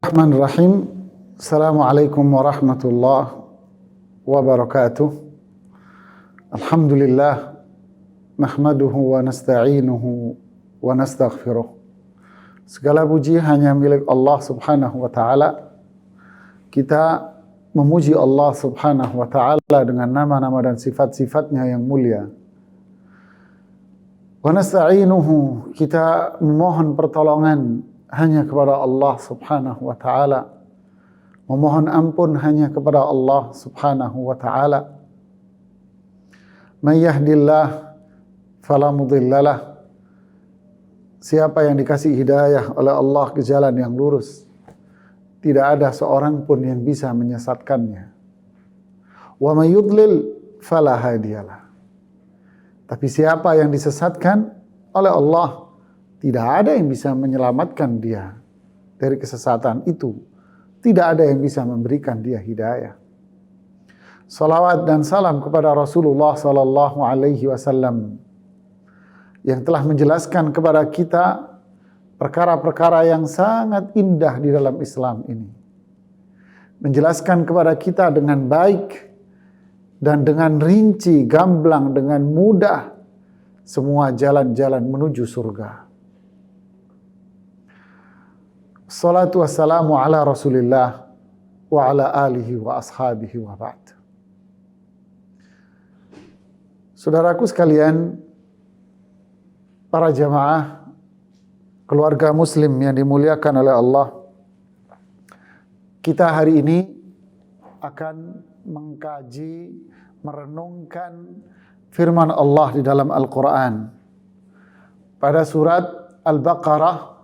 Bismillahirrahmanirrahim. Assalamualaikum warahmatullahi wabarakatuh. Alhamdulillah, nahmaduhu wa nasta'inuhu wa nastaghfiruh. Segala puji hanya milik Allah subhanahu wa ta'ala. Kita memuji Allah subhanahu wa ta'ala dengan nama-nama dan sifat-sifatnya yang mulia. Wa nasta'inuhu, kita memohon pertolongan hanya kepada Allah subhanahu wa ta'ala. Memohon ampun hanya kepada Allah subhanahu wa ta'ala. May yahdillah fala mudhillalah. Siapa yang dikasih hidayah oleh Allah ke jalan yang lurus, tidak ada seorang pun yang bisa menyesatkannya. Wa may yudlil fala hadiyalah. Tapi siapa yang disesatkan oleh Allah, tidak ada yang bisa menyelamatkan dia dari kesesatan itu. Tidak ada yang bisa memberikan dia hidayah. Salawat dan salam kepada Rasulullah sallallahu alaihi wasallam yang telah menjelaskan kepada kita perkara-perkara yang sangat indah di dalam Islam ini. Menjelaskan kepada kita dengan baik dan dengan rinci, gamblang, dengan mudah semua jalan-jalan menuju surga. Salatu wassalamu ala Rasulillah wa ala alihi wa ashabihi wa ba'd. Saudaraku sekalian, para jamaah, keluarga muslim yang dimuliakan oleh Allah, kita hari ini akan mengkaji, merenungkan firman Allah di dalam Al-Quran pada surat Al-Baqarah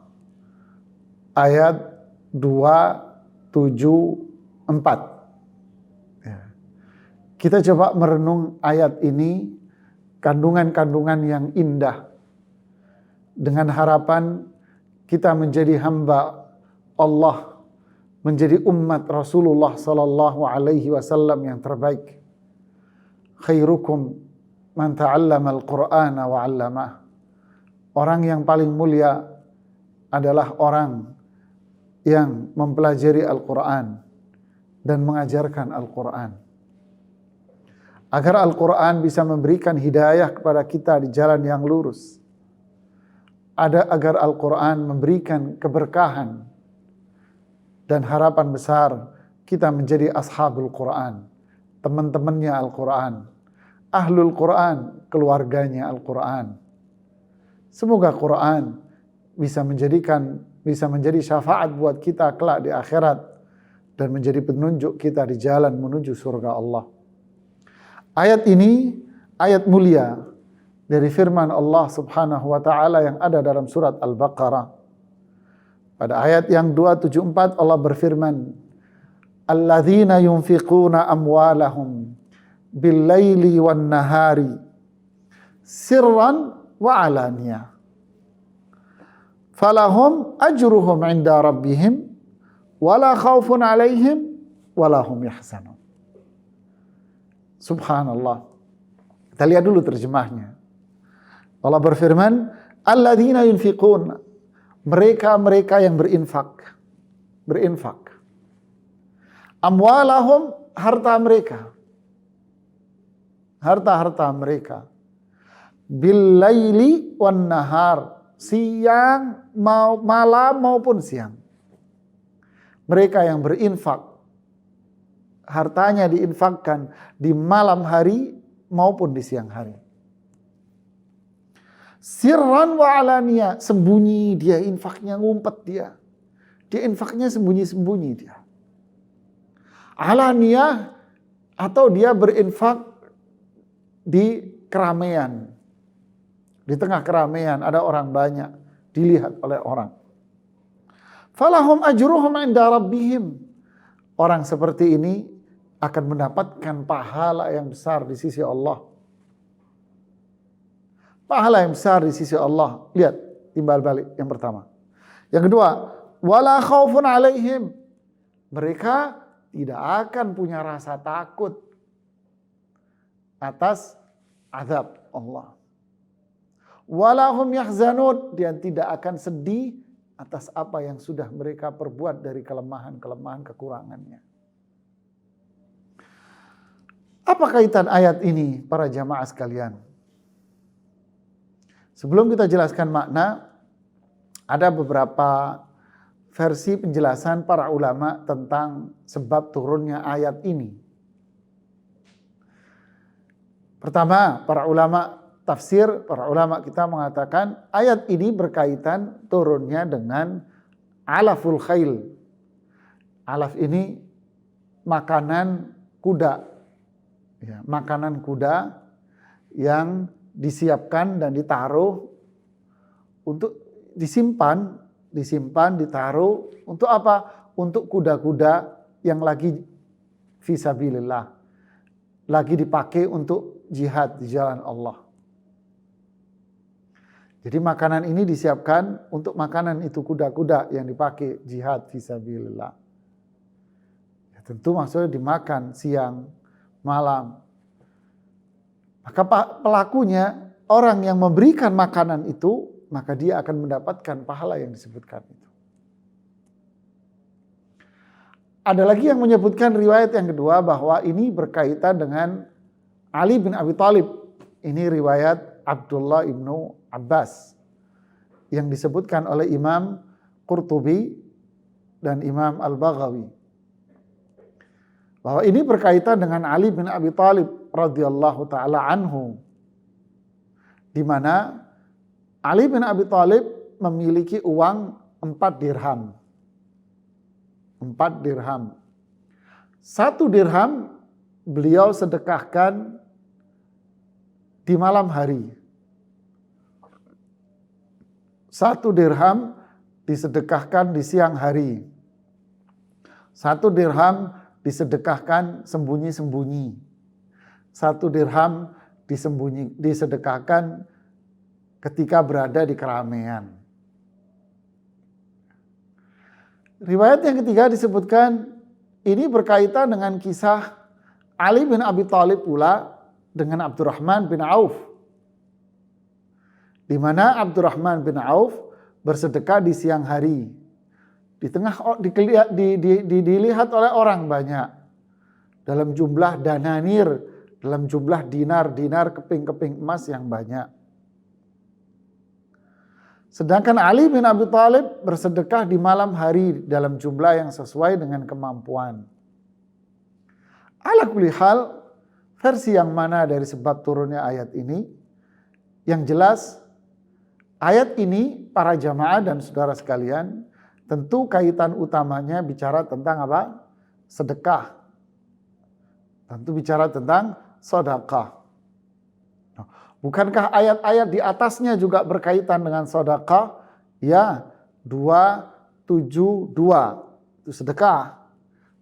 ayat 274. Kita coba merenung ayat ini, kandungan-kandungan yang indah, dengan harapan kita menjadi hamba Allah, menjadi umat Rasulullah sallallahu alaihi wasallam yang terbaik. Khairukum man ta'allama al-Qur'ana wa 'allamah. Orang yang paling mulia adalah orang yang mempelajari Al-Quran dan mengajarkan Al-Quran. Agar Al-Quran bisa memberikan hidayah kepada kita di jalan yang lurus. Agar Al-Quran memberikan keberkahan dan harapan besar kita menjadi ashabul Quran, teman-temannya Al-Quran, ahlul Quran, keluarganya Al-Quran. Semoga Quran bisa menjadi syafaat buat kita kelak di akhirat dan menjadi penunjuk kita di jalan menuju surga Allah. Ayat ini ayat mulia dari firman Allah subhanahu wa ta'ala yang ada dalam surat Al-Baqarah. Pada ayat yang 274 Allah berfirman, alladzina yunfiquna amwalahum bil-laili wan-nahari sirran wa alaniyah falahum ajruhum 'inda rabbihim wala khaufun 'alaihim wala hum yahzanun. Subhanallah. Kita lihat dulu terjemahnya. Allah berfirman, alladzina yunfiqun, mereka-mereka yang berinfak. Amwalahum, harta mereka. Harta-harta mereka. Bil-laili wan nahar, siang, malam maupun siang. Mereka yang berinfak, hartanya diinfakkan di malam hari maupun di siang hari. Sirran wa alaniyah, sembunyi dia infaknya, ngumpet dia. Dia infaknya sembunyi-sembunyi dia. Alaniyah, atau dia berinfak di keramaian. Di tengah keramaian ada orang banyak, dilihat oleh orang. Falahum ajruhum 'inda rabbihim. Orang seperti ini akan mendapatkan pahala yang besar di sisi Allah. Pahala yang besar di sisi Allah. Lihat, timbal balik yang pertama. Yang kedua, wala khaufun 'alaihim. Mereka tidak akan punya rasa takut atas azab Allah. Wala hum yahzanun, dia tidak akan sedih atas apa yang sudah mereka perbuat dari kelemahan-kelemahan kekurangannya. Apa kaitan ayat ini para jamaah sekalian? Sebelum kita jelaskan makna, ada beberapa versi penjelasan para ulama tentang sebab turunnya ayat ini. Pertama, para ulama tafsir, para ulama kita mengatakan ayat ini berkaitan turunnya dengan alaful khail. Alaf ini makanan kuda. Ya, makanan kuda yang disiapkan dan ditaruh untuk disimpan, ditaruh untuk apa? Untuk kuda-kuda yang lagi fisabilillah, lagi dipakai untuk jihad di jalan Allah. Jadi makanan ini disiapkan untuk makanan itu kuda-kuda yang dipakai jihad fisabilillah. Ya, tentu maksudnya dimakan siang, malam. Maka pelakunya, orang yang memberikan makanan itu, maka dia akan mendapatkan pahala yang disebutkan itu. Ada lagi yang menyebutkan riwayat yang kedua bahwa ini berkaitan dengan Ali bin Abi Thalib. Ini riwayat Abdullah ibnu Abbas yang disebutkan oleh Imam Qurtubi dan Imam Al-Baghawi. Bahwa ini berkaitan dengan Ali bin Abi Thalib radhiyallahu taala anhu, di mana Ali bin Abi Thalib memiliki uang 4 dirham. 4 dirham. 1 dirham beliau sedekahkan di malam hari. 1 dirham disedekahkan di siang hari. 1 dirham disedekahkan sembunyi-sembunyi. 1 dirham disedekahkan ketika berada di keramaian. Riwayat yang ketiga disebutkan ini berkaitan dengan kisah Ali bin Abi Thalib pula dengan Abdurrahman bin Auf. Di mana Abdurrahman bin Auf bersedekah di siang hari. Di tengah dilihat oleh orang banyak. Dalam jumlah dananir, dalam jumlah dinar, keping-keping emas yang banyak. Sedangkan Ali bin Abi Thalib bersedekah di malam hari dalam jumlah yang sesuai dengan kemampuan. Ala kulli hal, versi yang mana dari sebab turunnya ayat ini? Yang jelas, ayat ini para jamaah dan saudara sekalian, tentu kaitan utamanya bicara tentang apa? Sedekah. Tentu bicara tentang sedekah. Bukankah ayat-ayat di atasnya juga berkaitan dengan sedekah? Ya, 272 itu sedekah.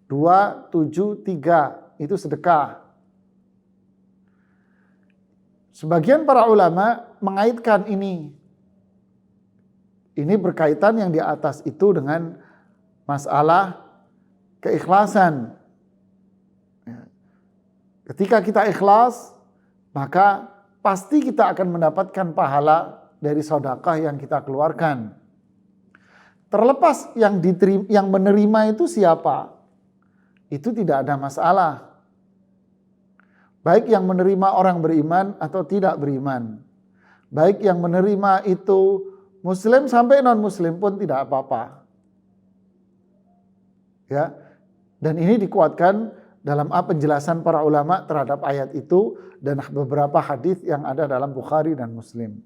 273 itu sedekah. Sebagian para ulama mengaitkan ini. Ini berkaitan yang di atas itu dengan masalah keikhlasan. Ketika kita ikhlas, maka pasti kita akan mendapatkan pahala dari sedekah yang kita keluarkan. Terlepas yang menerima itu siapa, itu tidak ada masalah. Baik yang menerima orang beriman atau tidak beriman. Baik yang menerima itu muslim sampai non-muslim pun tidak apa-apa. Ya. Dan ini dikuatkan dalam penjelasan para ulama terhadap ayat itu dan beberapa hadis yang ada dalam Bukhari dan Muslim.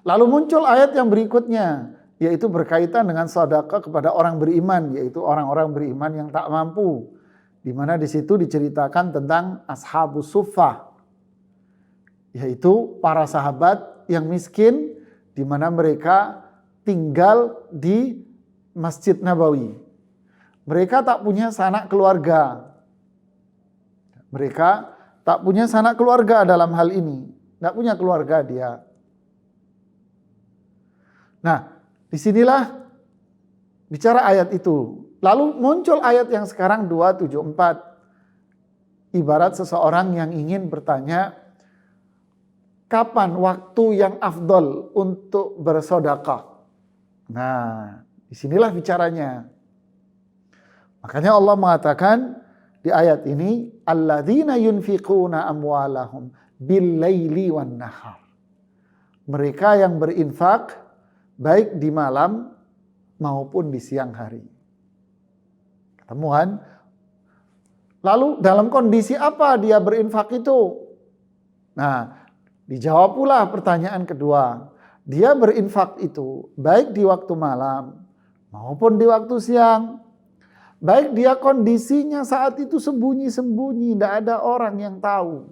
Lalu muncul ayat yang berikutnya, yaitu berkaitan dengan sedekah kepada orang beriman, yaitu orang-orang beriman yang tak mampu. Di mana di situ diceritakan tentang ashabus suffah, yaitu para sahabat yang miskin, di mana mereka tinggal di Masjid Nabawi. Mereka tak punya sanak keluarga. Mereka tak punya sanak keluarga dalam hal ini. Tak punya keluarga dia. Nah, disinilah bicara ayat itu. Lalu muncul ayat yang sekarang 274. Ibarat seseorang yang ingin bertanya, kapan waktu yang afdol untuk bersedekah? Nah, disinilah bicaranya. Makanya Allah mengatakan di ayat ini, alladzina yunfiquna amwalahum bil-laili wan-nahar. Mereka yang berinfak baik di malam maupun di siang hari. Ketemuan. Lalu dalam kondisi apa dia berinfak itu? Nah, dijawab pula pertanyaan kedua. Dia berinfak itu baik di waktu malam maupun di waktu siang. Baik dia kondisinya saat itu sembunyi-sembunyi, tidak ada orang yang tahu.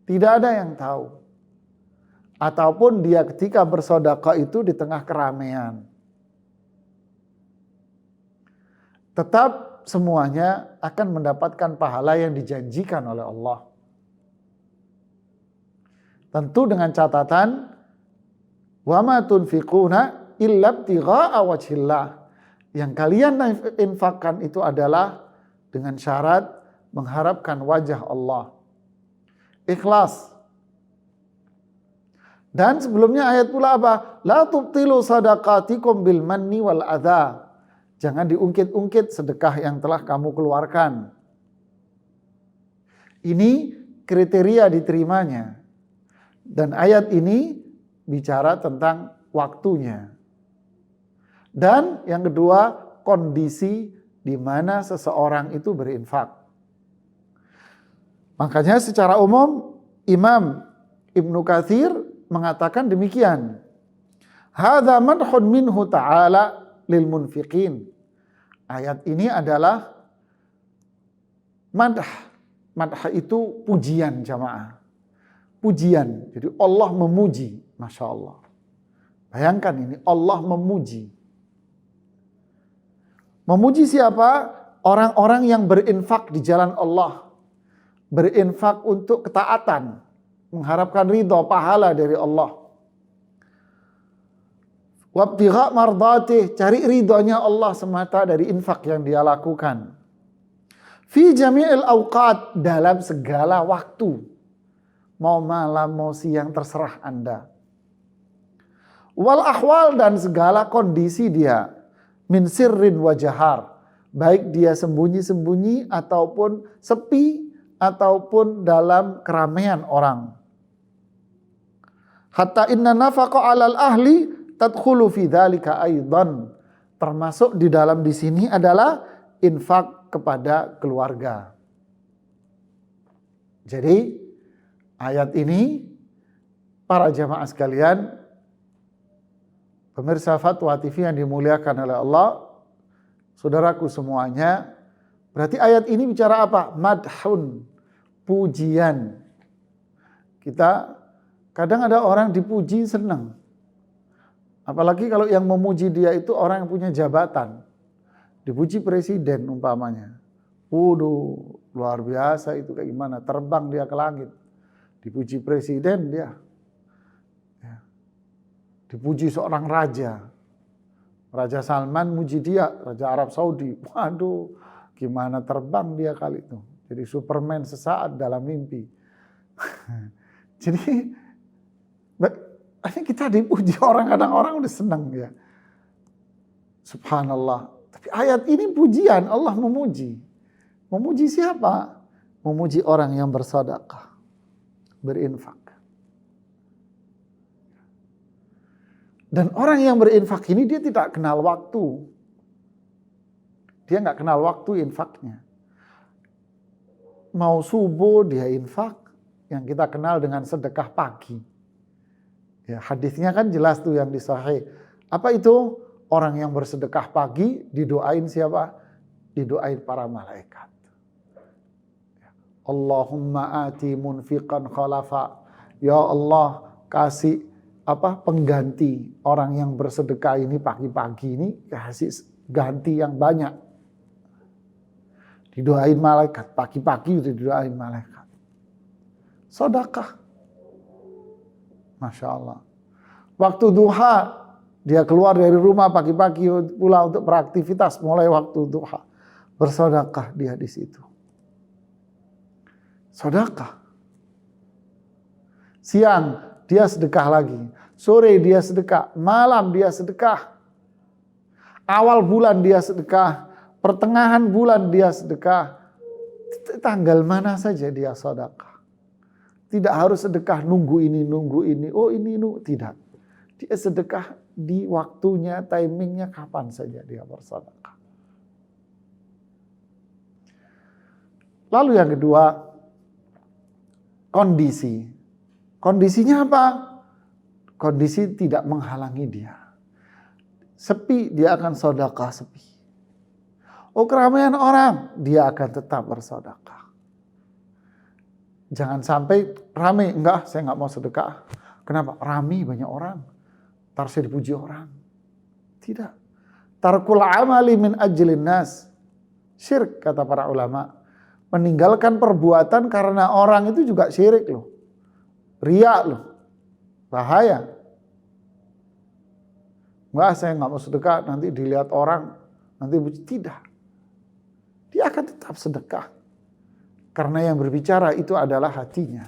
Tidak ada yang tahu. Ataupun dia ketika bersedekah itu di tengah keramaian. Tetap semuanya akan mendapatkan pahala yang dijanjikan oleh Allah. Tentu dengan catatan, wa ma tunfiquna illa ibtigha'a wajhillah. Yang kalian infakkan itu adalah dengan syarat mengharapkan wajah Allah. Ikhlas. Dan sebelumnya ayat pula apa? La tubtilu sadaqatikum bil manni wal adha. Jangan diungkit-ungkit sedekah yang telah kamu keluarkan. Ini kriteria diterimanya. Dan ayat ini bicara tentang waktunya. Dan yang kedua, kondisi di mana seseorang itu berinfak. Makanya secara umum Imam Ibnu Katsir mengatakan demikian. Hadza madhun minhu ta'ala lil munfiqin. Ayat ini adalah madh. Madh itu pujian jamaah. Pujian. Jadi Allah memuji. Masya Allah. Bayangkan ini Allah memuji. Memuji siapa? Orang-orang yang berinfak di jalan Allah. Berinfak untuk ketaatan. Mengharapkan ridha pahala dari Allah. Wabtigha mardatih, cari ridhonya Allah semata dari infak yang dia lakukan. Fi jami'il awqat, dalam segala waktu. Mau malam, mau siang, terserah Anda. Wal ahwal, dan segala kondisi dia. Min sirrin wa jahar. Baik dia sembunyi-sembunyi ataupun sepi ataupun dalam keramaian orang. Hatta inna nafaqa 'alal ahli tadkhulu fi dzalika aidan. Termasuk di dalam di sini adalah infak kepada keluarga. Jadi ayat ini para jamaah sekalian, pemirsa Fatwa TV yang dimuliakan oleh Allah, saudaraku semuanya, berarti ayat ini bicara apa? Madhun, pujian. Kita kadang ada orang dipuji senang. Apalagi kalau yang memuji dia itu orang yang punya jabatan. Dipuji presiden umpamanya. Waduh, luar biasa itu kayak gimana. Terbang dia ke langit. Dipuji presiden dia. Dipuji seorang raja. Raja Salman muji dia, Raja Arab Saudi. Waduh, gimana terbang dia kali itu. Jadi Superman sesaat dalam mimpi. Jadi kita dipuji orang, kadang orang udah senang ya. Subhanallah. Tapi ayat ini pujian, Allah memuji. Memuji siapa? Memuji orang yang bersedekah, berinfak. Dan orang yang berinfak ini dia tidak kenal waktu. Dia nggak kenal waktu infaknya. Mau subuh dia infak, yang kita kenal dengan sedekah pagi. Ya, hadisnya kan jelas tuh yang di Sahih. Apa itu? Orang yang bersedekah pagi didoain siapa? Didoain para malaikat. Allahumma ati munfiqan khalafa. Ya Allah, kasih pengganti orang yang bersedekah ini pagi-pagi ini, kasih ganti yang banyak. Didoain malaikat, pagi-pagi itu didoain malaikat. Sedekah. Masya Allah. Waktu duha, dia keluar dari rumah pagi-pagi pula untuk beraktivitas mulai waktu duha. Bersedekah dia di situ. Sedekah. Siang, dia sedekah lagi. Sore dia sedekah, malam dia sedekah. Awal bulan dia sedekah, pertengahan bulan dia sedekah. Tanggal mana saja dia sedekah. Tidak harus sedekah nunggu ini. Oh ini nunggu. Tidak. Dia sedekah di waktunya, timingnya kapan saja dia bersedekah. Lalu yang kedua, kondisi. Kondisinya apa? Kondisi tidak menghalangi dia. Sepi, dia akan sedekah sepi. Oh keramaian orang, dia akan tetap bersedekah. Jangan sampai ramai, enggak, saya enggak mau sedekah. Kenapa? Ramai banyak orang. Ntar saya dipuji orang. Tidak. Tarkul amali min ajlin nas. Syirik, kata para ulama. Meninggalkan perbuatan karena orang itu juga syirik loh. Riya loh. Bahaya. Enggak, saya enggak mau sedekah, nanti dilihat orang, nanti tidak. Dia akan tetap sedekah. Karena yang berbicara itu adalah hatinya.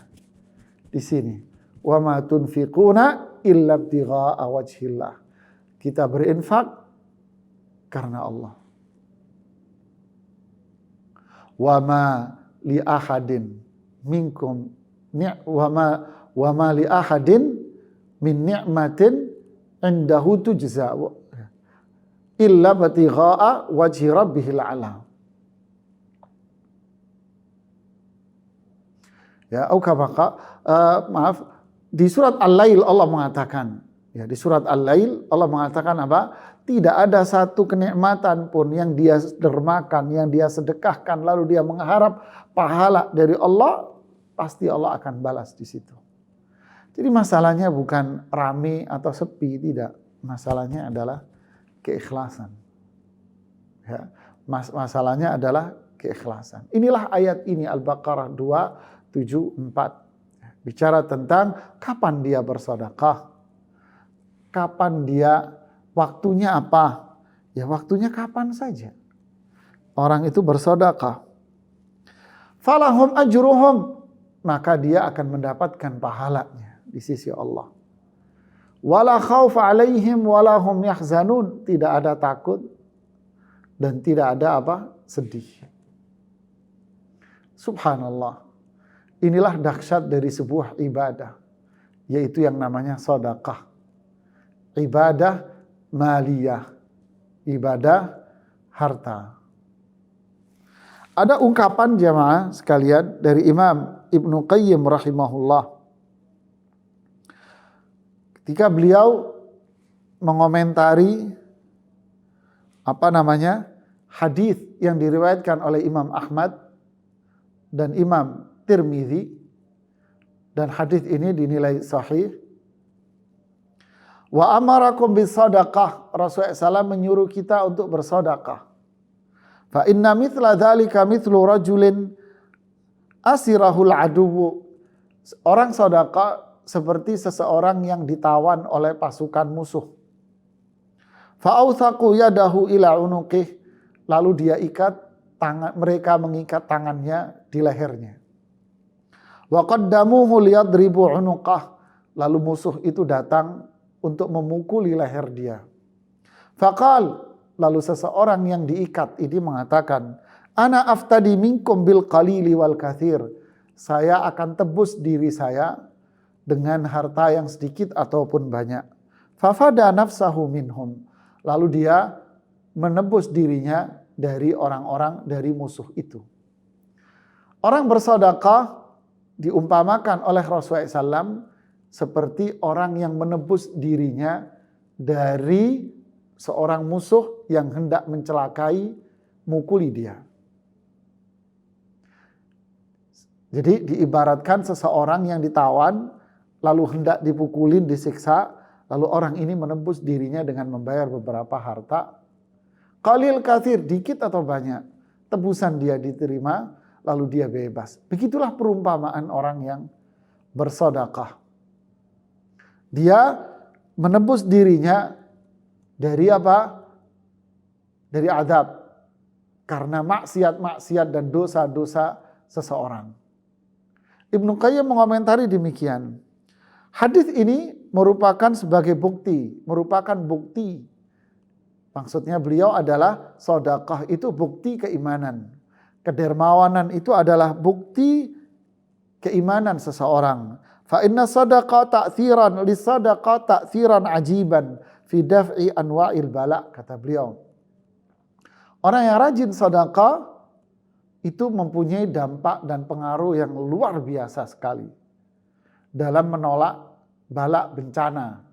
Di sini. Wa ma tunfiquna illa ibtigha'a wajhillah. Kita berinfak karena Allah. Wa ma li ahadin minkum wa ma li ahadin min ni'matin indahu tujza illa ibtigha'a wajhi rabbihil a'la. Ya, maaf, di surat Al-Lail Allah mengatakan, ya di surat Al-Lail Allah mengatakan apa? Tidak ada satu kenikmatan pun yang dia dermakan, yang dia sedekahkan, lalu dia mengharap pahala dari Allah, pasti Allah akan balas di situ. Jadi masalahnya bukan rame atau sepi, tidak. Masalahnya adalah keikhlasan. Ya, masalahnya adalah keikhlasan. Inilah ayat ini Al-Baqarah 274. Bicara tentang kapan dia bersedekah, kapan dia, waktunya apa? Ya waktunya kapan saja. Orang itu bersedekah. Falahum ajruhum, maka dia akan mendapatkan pahalanya di sisi Allah. Wala khauf alaihim wala hum yahzanun, tidak ada takut dan tidak ada apa? Sedih. Subhanallah. Inilah dahsyat dari sebuah ibadah, yaitu yang namanya sedekah. Ibadah maliyah, ibadah harta. Ada ungkapan jamaah sekalian dari Imam Ibnu Qayyim rahimahullah. Ketika beliau mengomentari hadis yang diriwayatkan oleh Imam Ahmad dan Imam Tirmidzi, dan hadis ini dinilai sahih. Wa amarakum bisadaqah, Rasulullah SAW menyuruh kita untuk bersedekah. Fa inna mithla dzalika mithlu rajulin asirahul aduwwu. Orang sedekah seperti seseorang yang ditawan oleh pasukan musuh. Fa authaqu yadahu ila unuqih, lalu dia mereka mengikat tangannya di lehernya. Wa qaddamuhu liyadribu unuqah, lalu musuh itu datang untuk memukuli leher dia. Faqal, lalu seseorang yang diikat ini mengatakan, ana aftadi minkum bil qalili wal kathir, saya akan tebus diri saya dengan harta yang sedikit ataupun banyak. Fafada nafsahu minhum, lalu dia menebus dirinya dari orang-orang, dari musuh itu. Orang bersedekah diumpamakan oleh Rasulullah SAW seperti orang yang menebus dirinya dari seorang musuh yang hendak mencelakai, mukuli dia. Jadi diibaratkan seseorang yang ditawan, lalu hendak dipukulin, disiksa, lalu orang ini menebus dirinya dengan membayar beberapa harta. Qalil kathir, dikit atau banyak, tebusan dia diterima, lalu dia bebas. Begitulah perumpamaan orang yang bersedekah. Dia menebus dirinya dari apa? Dari azab. Karena maksiat-maksiat dan dosa-dosa seseorang. Ibnu Qayyim mengomentari demikian. Hadis ini merupakan bukti. Maksudnya beliau adalah sedekah itu bukti keimanan. Kedermawanan itu adalah bukti keimanan seseorang. Fa inna sadaqah ta'thiran ajiban fi daf'i anwa'il bala, kata beliau. Orang yang rajin sedekah itu mempunyai dampak dan pengaruh yang luar biasa sekali dalam menolak bala, bencana.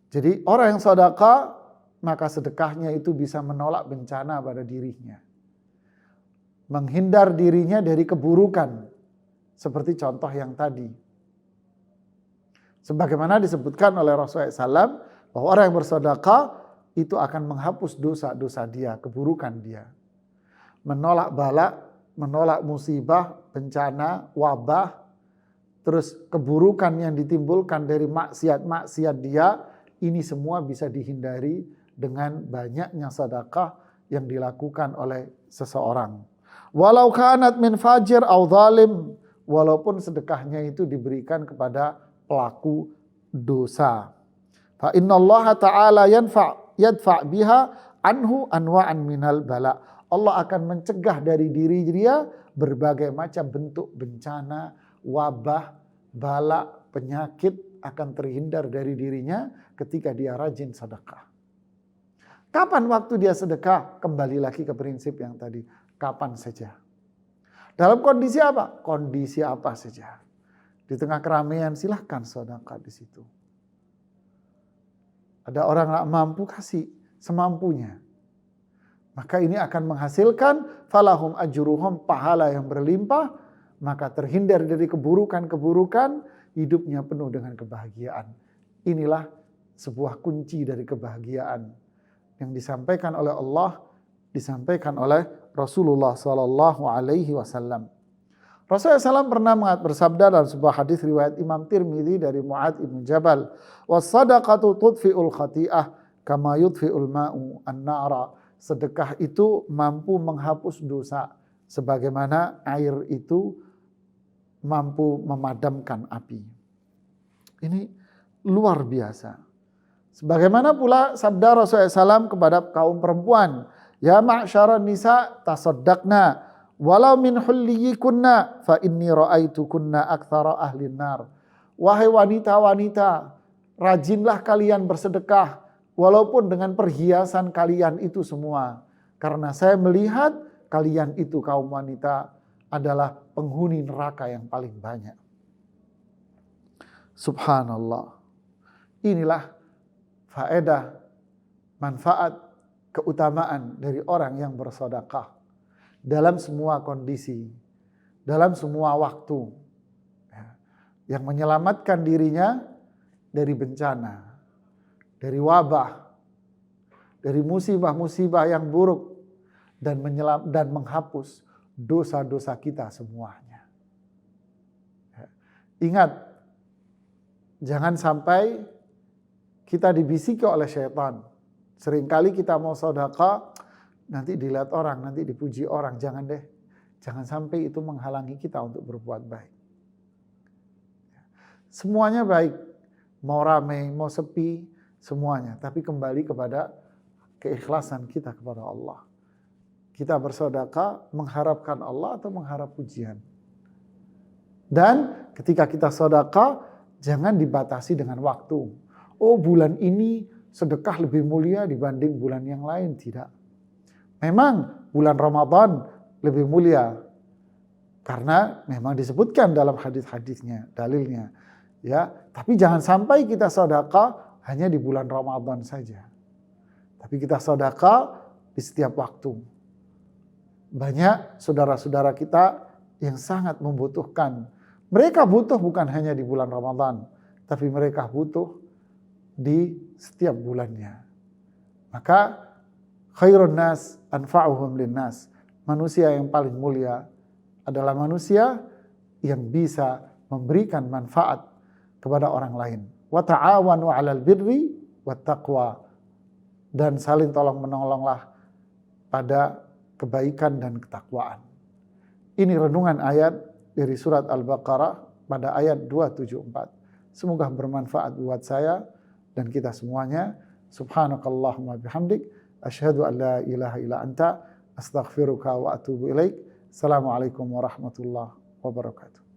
Jadi orang yang sedekah, maka sedekahnya itu bisa menolak bencana pada dirinya. Menghindar dirinya dari keburukan. Seperti contoh yang tadi. Sebagaimana disebutkan oleh Rasulullah SAW, bahwa orang yang bersedekah itu akan menghapus dosa-dosa dia, keburukan dia. Menolak bala, menolak musibah, bencana, wabah, terus keburukan yang ditimbulkan dari maksiat-maksiat dia, ini semua bisa dihindari dengan banyaknya sedekah yang dilakukan oleh seseorang. Walau kanat min fajir au zalim, walaupun sedekahnya itu diberikan kepada pelaku dosa. Fa innallaha ta'ala yadfa' biha anhu anwa'an minal bala. Allah akan mencegah dari diri dia berbagai macam bentuk bencana, wabah, bala, penyakit akan terhindar dari dirinya ketika dia rajin sedekah. Kapan waktu dia sedekah? Kembali lagi ke prinsip yang tadi. Kapan saja. Dalam kondisi apa? Kondisi apa saja. Di tengah keramaian silahkan sedekah di situ. Ada orang nggak mampu, kasih semampunya. Maka ini akan menghasilkan falahum ajruhum, pahala yang berlimpah, maka terhindar dari keburukan-keburukan, hidupnya penuh dengan kebahagiaan. Inilah sebuah kunci dari kebahagiaan yang disampaikan oleh Allah, disampaikan oleh Rasulullah sallallahu alaihi wasallam. Rasulullah SAW pernah bersabda dalam sebuah hadis riwayat Imam Tirmidzi dari Mu'adz bin Jabal, "Was-shadaqatu tudfi'ul khati'ah kama yudfi'ul ma'u an-nara." Sedekah itu mampu menghapus dosa sebagaimana air itu mampu memadamkan api. Ini luar biasa. Sebagaimana pula sabda Rasulullah SAW kepada kaum perempuan, "Ya ma'syaran nisa tasaddaqna walau min hulliyikunna fa inni ra'aitukunna aktsara ahlin nar." Wahai wanita-wanita, rajinlah kalian bersedekah walaupun dengan perhiasan kalian itu semua. Karena saya melihat kalian itu kaum wanita adalah penghuni neraka yang paling banyak. Subhanallah. Inilah faedah, manfaat, keutamaan dari orang yang bersedekah dalam semua kondisi, dalam semua waktu, yang menyelamatkan dirinya dari bencana, dari wabah, dari musibah-musibah yang buruk, dan menghapus dosa-dosa kita semuanya. Ingat, jangan sampai kita dibisiki oleh syaitan. Seringkali kita mau sedekah, nanti dilihat orang, nanti dipuji orang. Jangan deh. Jangan sampai itu menghalangi kita untuk berbuat baik. Semuanya baik. Mau ramai, mau sepi, semuanya. Tapi kembali kepada keikhlasan kita kepada Allah. Kita bersedekah mengharapkan Allah atau mengharap pujian. Dan ketika kita sedekah, jangan dibatasi dengan waktu. Oh, bulan ini sedekah lebih mulia dibanding bulan yang lain. Tidak. Memang bulan Ramadan lebih mulia. Karena memang disebutkan dalam hadis-hadisnya, dalilnya. Ya, tapi jangan sampai kita sedekah hanya di bulan Ramadan saja. Tapi kita sedekah di setiap waktu. Banyak saudara-saudara kita yang sangat membutuhkan. Mereka butuh bukan hanya di bulan Ramadan, tapi mereka butuh di setiap bulannya. Maka khairun nas anfa'uhum linnas. Manusia yang paling mulia adalah manusia yang bisa memberikan manfaat kepada orang lain. Wa ta'awanu 'alal birri wat taqwa. Dan saling tolong-menolonglah pada kebaikan dan ketakwaan. Ini renungan ayat dari surat Al-Baqarah pada ayat 274. Semoga bermanfaat buat saya dan kita semuanya. Subhanakallahumma bihamdik, asyhadu an la ilaha illa anta, astaghfiruka wa atubu ilaik. Assalamualaikum warahmatullahi wabarakatuh.